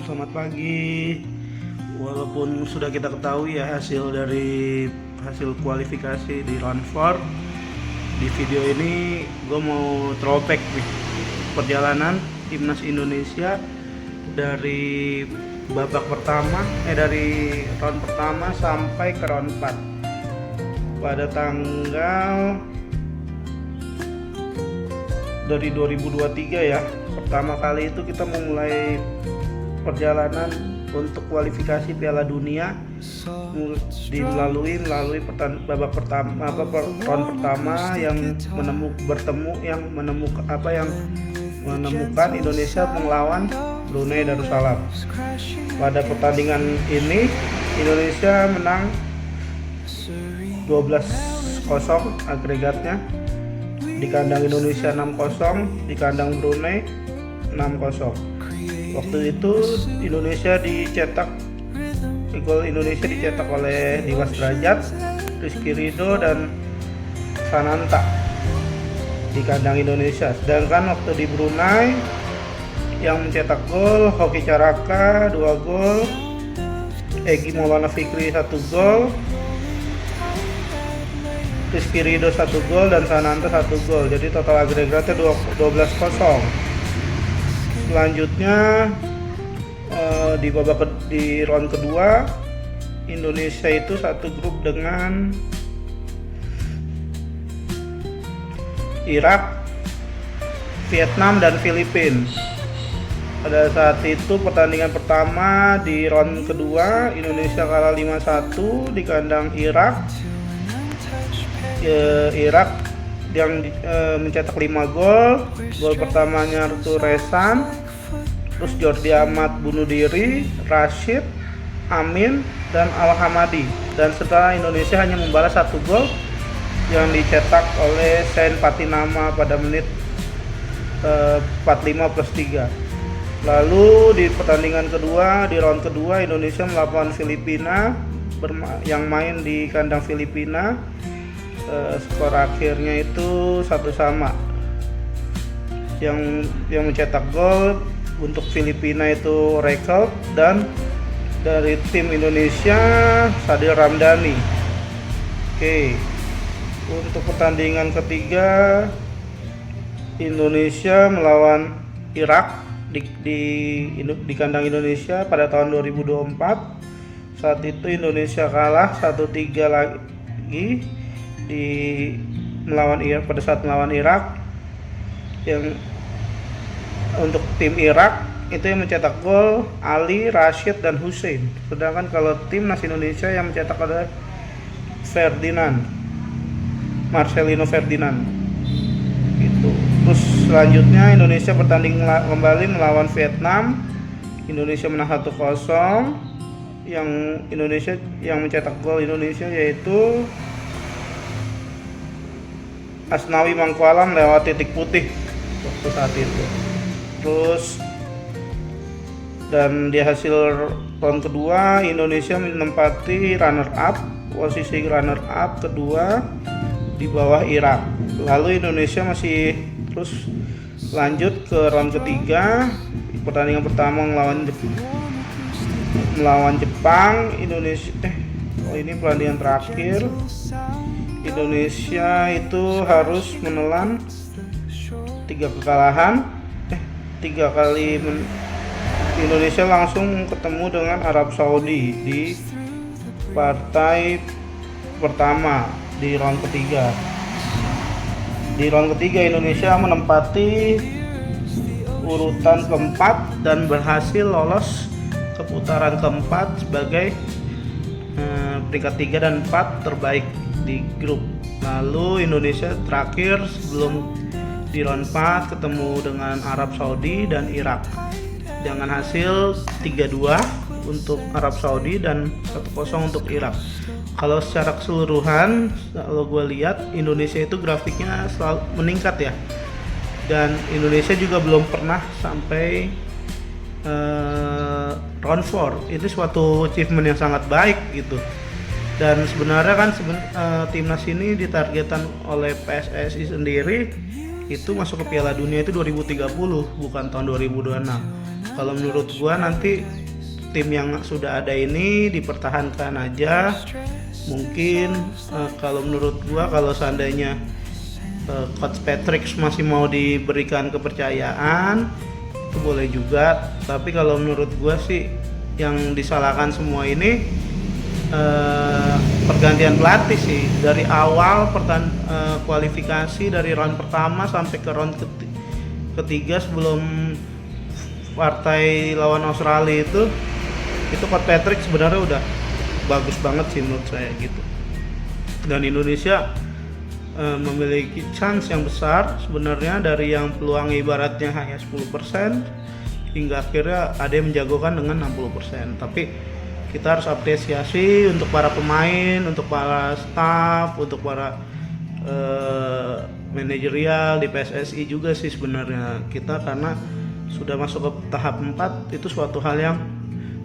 selamat pagi. Walaupun sudah kita ketahui ya hasil kualifikasi di round 4, di video ini gue mau throwback nih perjalanan timnas Indonesia dari babak pertama dari round pertama sampai ke round 4 pada tanggal dari 2023 ya. Pertama kali itu kita memulai perjalanan untuk kualifikasi Piala Dunia melalui babak pertama round pertama yang menemukan Indonesia melawan Brunei Darussalam. Pada pertandingan ini Indonesia menang 12-0 agregatnya. Di kandang Indonesia 6-0, di kandang Brunei 6-0. Waktu itu gol Indonesia dicetak oleh Dimas Derajat, Rizky Ridho dan Sananta di kandang Indonesia. Sedangkan waktu di Brunei yang mencetak gol Hoki Caraka 2 gol, Egy Maulana Fikri 1 gol, Rizky Ridho 1 gol dan Sananta 1 gol. Jadi total agregatnya 12-0. Selanjutnya di round kedua Indonesia itu satu grup dengan Irak, Vietnam dan Filipina. Pada saat itu pertandingan pertama di round kedua Indonesia kalah 5-1 di kandang Irak. Irak yang mencetak 5 gol. Gol pertamanya itu Resan, terus Jordi Amat bunuh diri, Rashid, Amin dan Al-Hamadi. Dan setelah Indonesia hanya membalas 1 gol yang dicetak oleh Sain Patinama pada menit 45+3. Lalu di pertandingan kedua, di round kedua Indonesia melawan Filipina yang main di kandang Filipina. Skor akhirnya itu 1-1. Yang mencetak gol untuk Filipina itu Rekal dan dari tim Indonesia Sadil Ramdhani. Oke. Untuk pertandingan ketiga Indonesia melawan Irak di kandang Indonesia pada tahun 2024. Saat itu Indonesia kalah 1-3 lagi pada saat melawan Irak. Yang untuk tim Irak itu yang mencetak gol Ali, Rashid dan Hussein. Sedangkan kalau timnas Indonesia yang mencetak adalah Marcelino Ferdinand. Gitu. Terus selanjutnya Indonesia bertanding kembali melawan Vietnam. Indonesia menang 1-0. Yang mencetak gol Indonesia yaitu Asnawi Mangkualam lewat titik putih waktu saat itu. Terus dan di hasil round kedua Indonesia menempati posisi runner up kedua di bawah Irak. Lalu Indonesia masih terus lanjut ke round ketiga. Pertandingan pertama melawan Jepang. Ini pertandingan terakhir. Indonesia itu harus menelan 3 kekalahan. 3 kali Indonesia langsung ketemu dengan Arab Saudi di partai pertama di round ketiga. Di round ketiga Indonesia menempati urutan keempat dan berhasil lolos ke putaran keempat sebagai peringkat 3 dan 4 terbaik di grup. Lalu Indonesia terakhir sebelum di round 4 ketemu dengan Arab Saudi dan Irak dengan hasil 3-2 untuk Arab Saudi dan 1-0 untuk Irak. Kalau secara keseluruhan kalau gue lihat Indonesia itu grafiknya selalu meningkat ya, dan Indonesia juga belum pernah sampai round 4. Itu suatu achievement yang sangat baik gitu. Dan sebenarnya kan timnas ini ditargetkan oleh PSSI sendiri itu masuk ke Piala Dunia itu 2030 bukan tahun 2026. Kalau menurut gua nanti tim yang sudah ada ini dipertahankan aja. Mungkin kalau menurut gua kalau seandainya Coach Patrick masih mau diberikan kepercayaan itu boleh juga, tapi kalau menurut gua sih yang disalahkan semua ini pergantian pelatih sih. Dari awal kualifikasi dari round pertama sampai ke round ketiga sebelum partai lawan Australia itu Coach Patrick sebenarnya udah bagus banget sih menurut saya gitu. Dan Indonesia memiliki chance yang besar sebenarnya, dari yang peluang ibaratnya hanya 10% hingga akhirnya ada yang menjagokan dengan 60%. Tapi kita harus apresiasi untuk para pemain, untuk para staff, untuk para manajerial di PSSI juga sih sebenarnya kita, karena sudah masuk ke tahap 4 itu suatu hal yang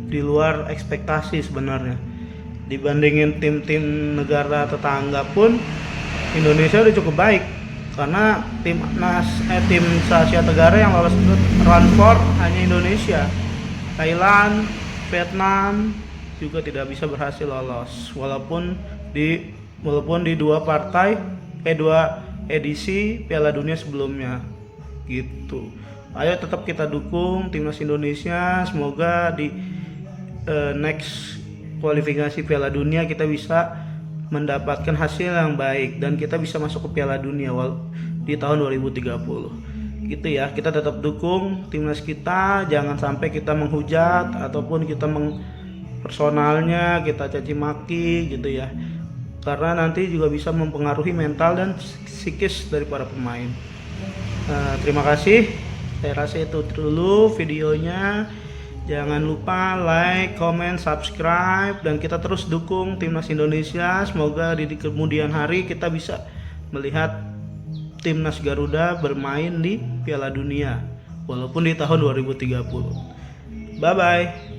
di luar ekspektasi sebenarnya. Dibandingin tim-tim negara tetangga pun Indonesia udah cukup baik, karena tim Asia Tenggara yang lolos ke round 4 hanya Indonesia. Thailand, Vietnam juga tidak bisa berhasil lolos walaupun di dua edisi Piala Dunia sebelumnya gitu. Ayo tetap kita dukung timnas Indonesia, semoga di next kualifikasi Piala Dunia kita bisa mendapatkan hasil yang baik dan kita bisa masuk ke Piala Dunia di tahun 2030 gitu ya. Kita tetap dukung timnas kita, jangan sampai kita menghujat ataupun kita personalnya kita caci maki gitu ya, karena nanti juga bisa mempengaruhi mental dan psikis dari para pemain. Terima kasih, saya rasa itu dulu videonya. Jangan lupa like, comment, subscribe, dan kita terus dukung timnas Indonesia. Semoga di kemudian hari kita bisa melihat timnas Garuda bermain di Piala Dunia walaupun di tahun 2030. Bye bye.